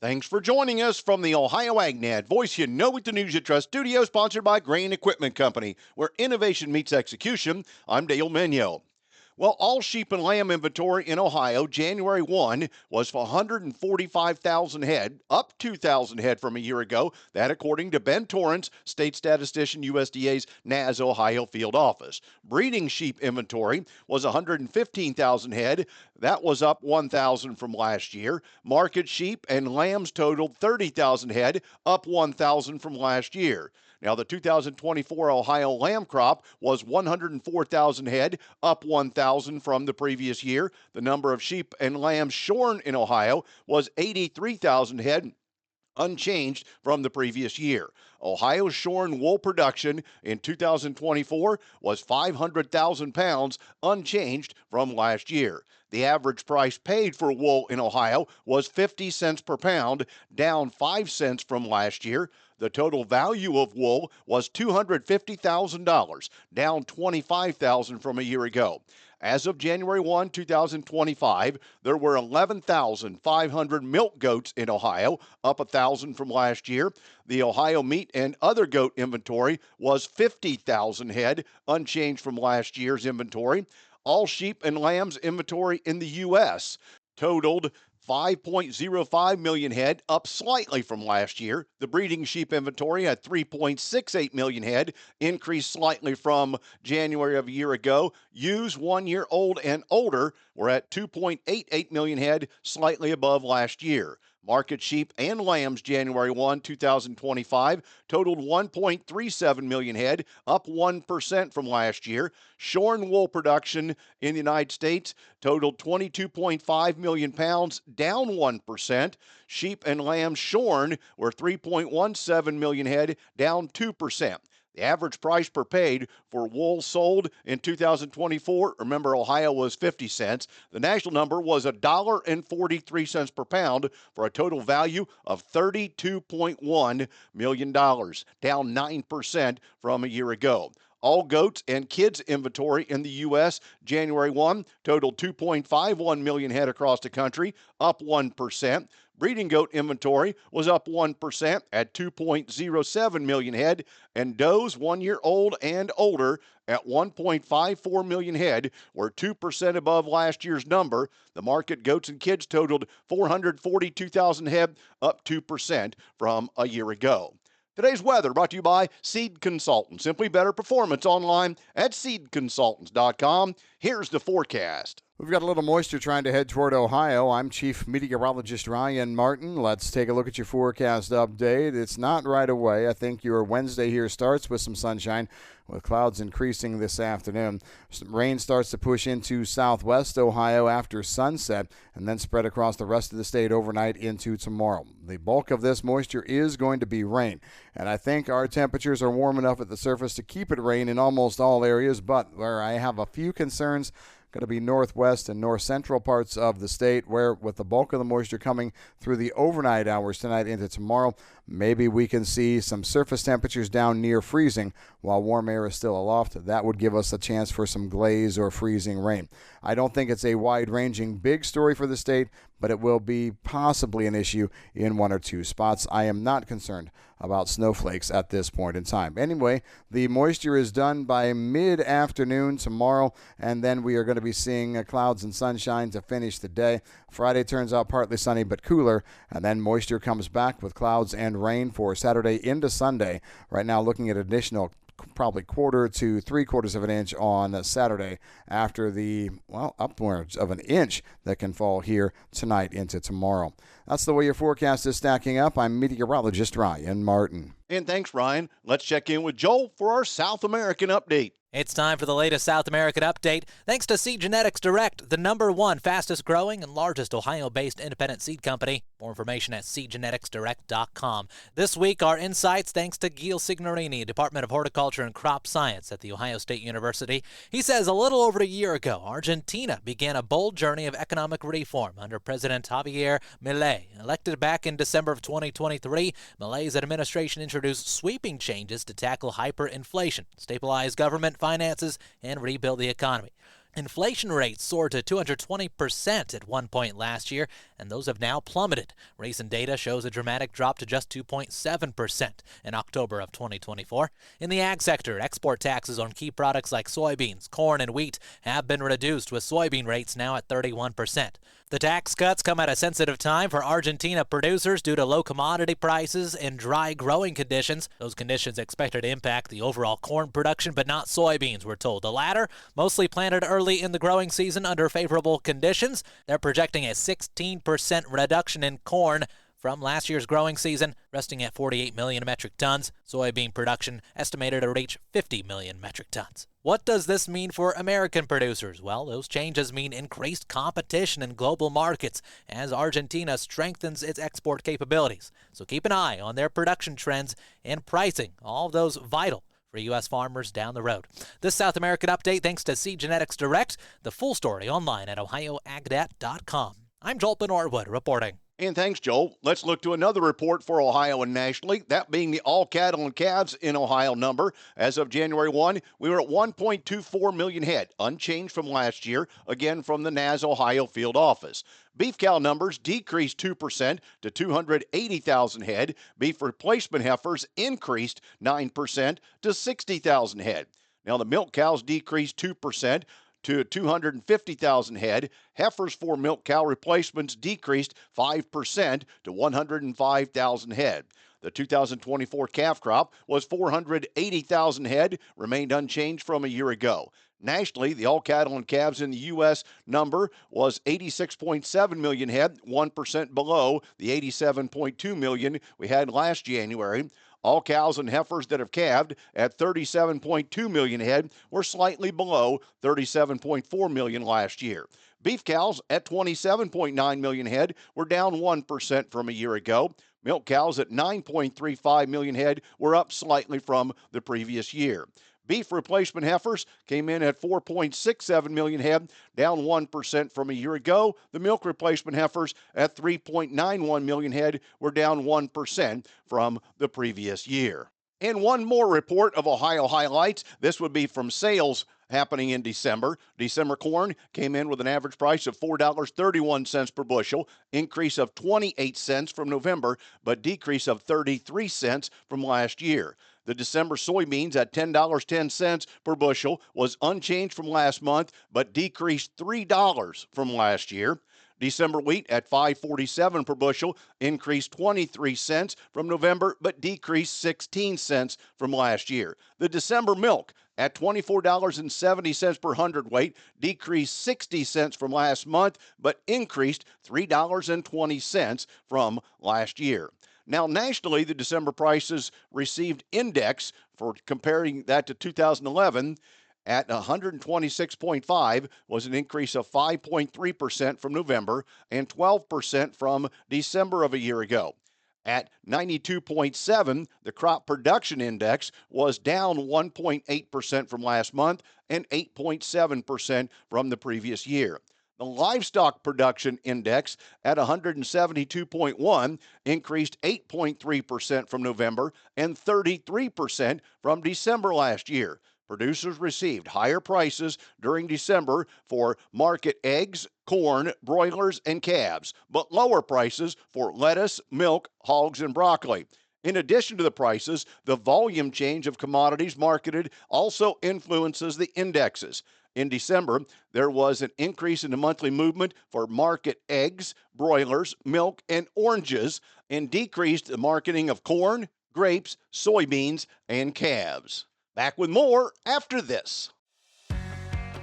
Thanks for joining us from the Ohio AgNet Voice You Know with the News You Trust studio, sponsored by Grain Equipment Company, where innovation meets execution. I'm Dale Menyo. Well, all sheep and lamb inventory in Ohio, January 1, was for 145,000 head, up 2,000 head from a year ago. That according to Ben Torrance, state statistician, USDA's NAS Ohio field office. Breeding sheep inventory was 115,000 head. That was up 1,000 from last year. Market sheep and lambs totaled 30,000 head, up 1,000 from last year. Now, the 2024 Ohio lamb crop was 104,000 head, up 1,000 from the previous year. The number of sheep and lambs shorn in Ohio was 83,000 head, unchanged from the previous year. Ohio's shorn wool production in 2024 was 500,000 pounds, unchanged from last year. The average price paid for wool in Ohio was 50 cents per pound, down 5 cents from last year. The total value of wool was $250,000, down $25,000 from a year ago. As of January 1, 2025, there were 11,500 milk goats in Ohio, up 1,000 from last year. The Ohio meat and other goat inventory was 50,000 head, unchanged from last year's inventory. All sheep and lambs inventory in the U.S. totaled 5.05 million head, up slightly from last year. The breeding sheep inventory at 3.68 million head, increased slightly from January of a year ago. Ewes 1 year old and older were at 2.88 million head, slightly above last year. Market sheep and lambs January 1, 2025 totaled 1.37 million head, up 1% from last year. Shorn wool production in the United States totaled 22.5 million pounds, down 1%. Sheep and lambs shorn were 3.17 million head, down 2%. The average price per paid for wool sold in 2024, remember Ohio was 50 cents. The national number was $1.43 per pound for a total value of $32.1 million, down 9% from a year ago. All goats and kids inventory in the U.S. January 1 totaled 2.51 million head across the country, up 1%. Breeding goat inventory was up 1% at 2.07 million head, and does 1 year old and older at 1.54 million head were 2% above last year's number. The market goats and kids totaled 442,000 head, up 2% from a year ago. Today's weather brought to you by Seed Consultants. Simply better performance online at seedconsultants.com. Here's the forecast. We've got a little moisture trying to head toward Ohio. I'm Chief Meteorologist Ryan Martin. Let's take a look at your forecast update. It's not right away. I think your Wednesday here starts with some sunshine, with clouds increasing this afternoon. Some rain starts to push into southwest Ohio after sunset and then spread across the rest of the state overnight into tomorrow. The bulk of this moisture is going to be rain, and I think our temperatures are warm enough at the surface to keep it rain in almost all areas, but where I have a few concerns going to be northwest and north central parts of the state, where with the bulk of the moisture coming through the overnight hours tonight into tomorrow, maybe we can see some surface temperatures down near freezing while warm air is still aloft. That would give us a chance for some glaze or freezing rain. I don't think it's a wide-ranging big story for the state, but it will be possibly an issue in one or two spots. I am not concerned about snowflakes at this point in time. Anyway, the moisture is done by mid-afternoon tomorrow, and then we are going to be seeing clouds and sunshine to finish the day. Friday turns out partly sunny but cooler, and then moisture comes back with clouds and rain for Saturday into Sunday. Right now looking at additional probably 1/4 to 3/4 of an inch on Saturday after the, upwards of an inch that can fall here tonight into tomorrow. That's the way your forecast is stacking up. I'm meteorologist Ryan Martin. And thanks, Ryan. Let's check in with Joel for our South American update. It's time for the latest South American update. Thanks to Seed Genetics Direct, the #1 fastest growing and largest Ohio-based independent seed company. More information at seedgeneticsdirect.com. This week, our insights thanks to Gil Signorini, Department of Horticulture and Crop Science at The Ohio State University. He says a little over a year ago, Argentina began a bold journey of economic reform under President Javier Milei. Elected back in December of 2023, Milei's administration introduced sweeping changes to tackle hyperinflation, stabilize government finances, and rebuild the economy. Inflation rates soared to 220% at one point last year, and those have now plummeted. Recent data shows a dramatic drop to just 2.7% in October of 2024. In the ag sector, export taxes on key products like soybeans, corn, and wheat have been reduced, with soybean rates now at 31%. The tax cuts come at a sensitive time for Argentina producers due to low commodity prices and dry growing conditions. Those conditions expected to impact the overall corn production, but not soybeans, we're told. The latter, mostly planted early in the growing season under favorable conditions. They're projecting a 16% reduction in corn from last year's growing season, resting at 48 million metric tons. Soybean production estimated to reach 50 million metric tons. What does this mean for American producers? Well, those changes mean increased competition in global markets as Argentina strengthens its export capabilities. So keep an eye on their production trends and pricing, all of those vital for U.S. farmers down the road. This South American update thanks to Seed Genetics Direct. The full story online at ohioagdat.com. I'm Joel Norwood reporting. And thanks, Joel. Let's look to another report for Ohio and nationally, that being the all cattle and calves in Ohio number. As of January 1, we were at 1.24 million head, unchanged from last year, again from the NAS Ohio field office. Beef cow numbers decreased 2% to 280,000 head. Beef replacement heifers increased 9% to 60,000 head. Now, the milk cows decreased 2% to 250,000 head. Heifers for milk cow replacements decreased 5% to 105,000 head. The 2024 calf crop was 480,000 head, remained unchanged from a year ago. Nationally, the all cattle and calves in the U.S. number was 86.7 million head, 1% below the 87.2 million we had last January. All cows and heifers that have calved at 37.2 million head were slightly below 37.4 million last year. Beef cows at 27.9 million head were down 1% from a year ago. Milk cows at 9.35 million head were up slightly from the previous year. Beef replacement heifers came in at 4.67 million head, down 1% from a year ago. The milk replacement heifers at 3.91 million head were down 1% from the previous year. And one more report of Ohio highlights. This would be from sales happening in December. December corn came in with an average price of $4.31 per bushel, increase of 28 cents from November, but decrease of 33 cents from last year. The December soybeans at $10.10 per bushel was unchanged from last month, but decreased $3 from last year. December wheat at $5.47 per bushel increased 23 cents from November, but decreased 16 cents from last year. The December milk at $24.70 per hundredweight decreased 60 cents from last month, but increased $3.20 from last year. Now, nationally, the December prices received index for comparing that to 2011 at 126.5 was an increase of 5.3% from November and 12% from December of a year ago. At 92.7, the crop production index was down 1.8% from last month and 8.7% from the previous year. The livestock production index at 172.1 increased 8.3% from November and 33% from December last year. Producers received higher prices during December for market eggs, corn, broilers, and calves, but lower prices for lettuce, milk, hogs, and broccoli. In addition to the prices, the volume change of commodities marketed also influences the indexes. In December, there was an increase in the monthly movement for market eggs, broilers, milk, and oranges, and decreased the marketing of corn, grapes, soybeans, and calves. Back with more after this.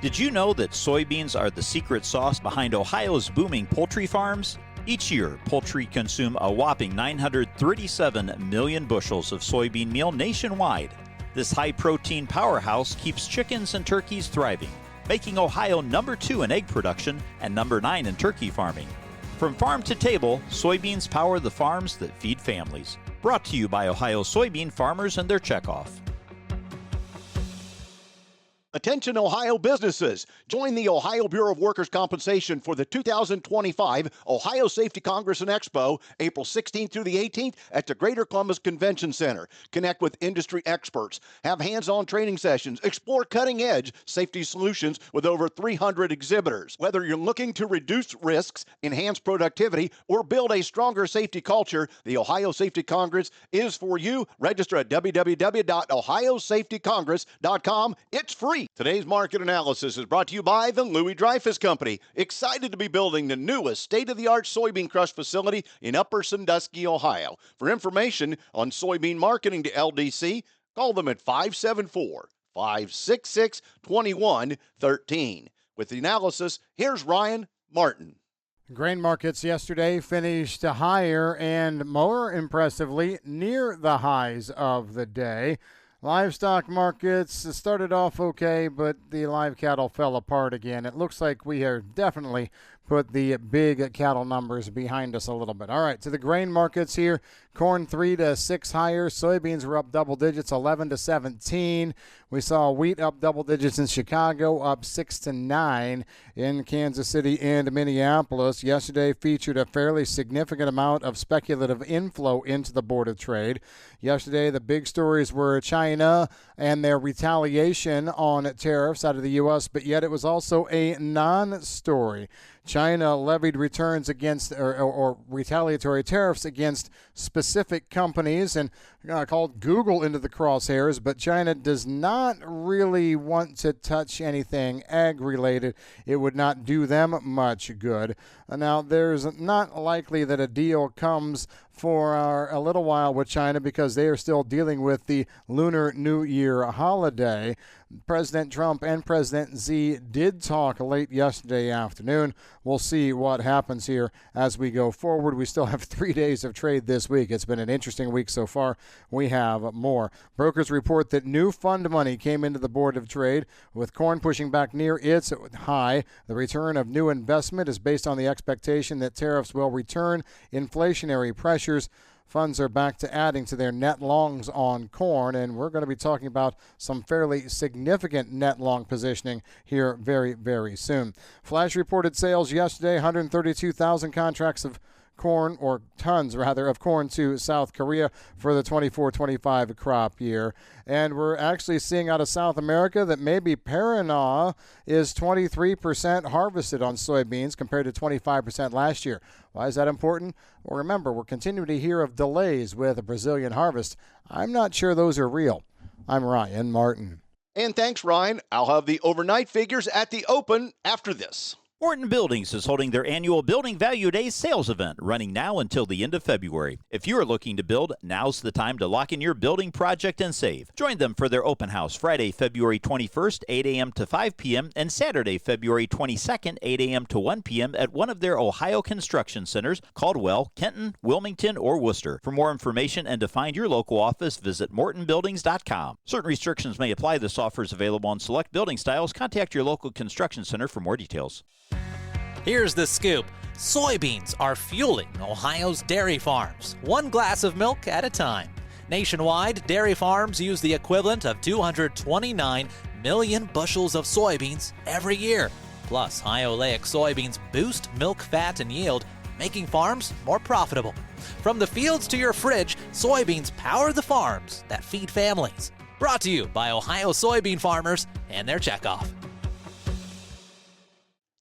Did you know that soybeans are the secret sauce behind Ohio's booming poultry farms? Each year, poultry consume a whopping 937 million bushels of soybean meal nationwide. This high-protein powerhouse keeps chickens and turkeys thriving, making Ohio number 2 in egg production and number 9 in turkey farming. From farm to table, soybeans power the farms that feed families. Brought to you by Ohio soybean farmers and their checkoff. Attention Ohio businesses. Join the Ohio Bureau of Workers' Compensation for the 2025 Ohio Safety Congress and Expo, April 16th through the 18th at the Greater Columbus Convention Center. Connect with industry experts, have hands-on training sessions, explore cutting-edge safety solutions with over 300 exhibitors. Whether you're looking to reduce risks, enhance productivity, or build a stronger safety culture, the Ohio Safety Congress is for you. Register at www.ohiosafetycongress.com. It's free. Today's market analysis is brought to you by the Louis Dreyfus Company. Excited to be building the newest state-of-the-art soybean crush facility in Upper Sandusky, Ohio. For information on soybean marketing to LDC, call them at 574-566-2113. With the analysis, here's Ryan Martin. Grain markets yesterday finished higher and, more impressively, near the highs of the day. Livestock markets started off okay, but the live cattle fell apart again. It looks like we are definitely put the big cattle numbers behind us a little bit. All right, to the grain markets here. Corn 3 to 6 higher. Soybeans were up double digits, 11 to 17. We saw wheat up double digits in Chicago, up 6 to 9 in Kansas City and Minneapolis. Yesterday featured a fairly significant amount of speculative inflow into the Board of Trade. Yesterday, the big stories were China and their retaliation on tariffs out of the U.S., but yet it was also a non-story. China levied returns against or retaliatory tariffs against specific companies and called Google into the crosshairs, but China does not really want to touch anything ag-related. It would not do them much good. Now, there's not likely that a deal comes for a little while with China because they are still dealing with the Lunar New Year holiday. President Trump and President Xi did talk late yesterday afternoon. We'll see what happens here as we go forward. We still have 3 days of trade this week. It's been an interesting week so far. We have more. Brokers report that new fund money came into the Board of Trade, with corn pushing back near its high. The return of new investment is based on the expectation that tariffs will return inflationary pressures. Funds are back to adding to their net longs on corn, and we're going to be talking about some fairly significant net long positioning here very, very soon. Flash reported sales yesterday, 132,000 contracts of corn, or tons rather, of corn to South Korea for the 24-25 crop year. And we're actually seeing out of South America that maybe Paraná is 23% harvested on soybeans compared to 25% last year. Why is that important? Well, remember, we're continuing to hear of delays with a Brazilian harvest. I'm not sure those are real. I'm Ryan Martin. And thanks, Ryan. I'll have the overnight figures at the open after this. Morton Buildings is holding their annual Building Value Days sales event, running now until the end of February. If you are looking to build, now's the time to lock in your building project and save. Join them for their open house Friday, February 21st, 8 a.m. to 5 p.m., and Saturday, February 22nd, 8 a.m. to 1 p.m. at one of their Ohio construction centers, Caldwell, Kenton, Wilmington, or Worcester. For more information and to find your local office, visit mortonbuildings.com. Certain restrictions may apply. This offer is available on select building styles. Contact your local construction center for more details. Here's the scoop. Soybeans are fueling Ohio's dairy farms, one glass of milk at a time. Nationwide, dairy farms use the equivalent of 229 million bushels of soybeans every year. Plus, high oleic soybeans boost milk fat and yield, making farms more profitable. From the fields to your fridge, soybeans power the farms that feed families. Brought to you by Ohio soybean farmers and their checkoff.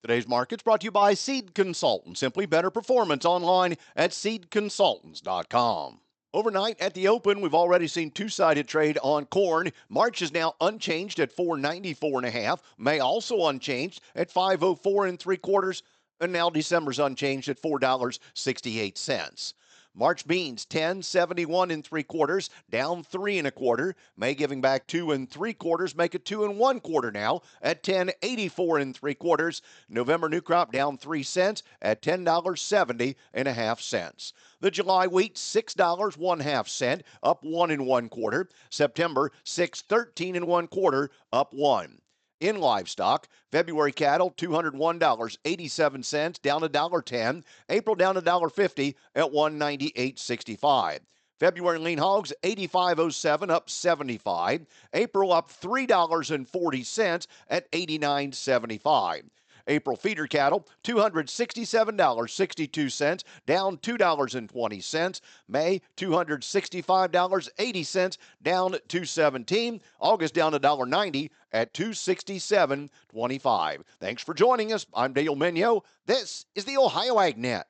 Today's market's brought to you by Seed Consultants. Simply better performance online at seedconsultants.com. Overnight at the open, we've already seen two-sided trade on corn. March is now unchanged at $4.94.5. May also unchanged at $5.04 3/4. And now December's unchanged at $4.68. March beans, $10.71 3/4, down 3 1/4. May giving back 2 3/4, make it 2 1/4 now at $10.84 3/4. November new crop down 3 cents at $10.70 1/2. The July wheat, $6 1/2 cent, up 1 1/4. September, $6.13 1/4, up 1. In livestock, February cattle, $201.87, down $1.10. April down $1.50 at $198.65. February lean hogs 85.07 up 75. April up $3.40 at 89.75. April feeder cattle, $267.62, down $2.20. May, $265.80, down $2.17. August down $1.90 at $267.25. Thanks for joining us. I'm Dale Menyo. This is the Ohio AgNet.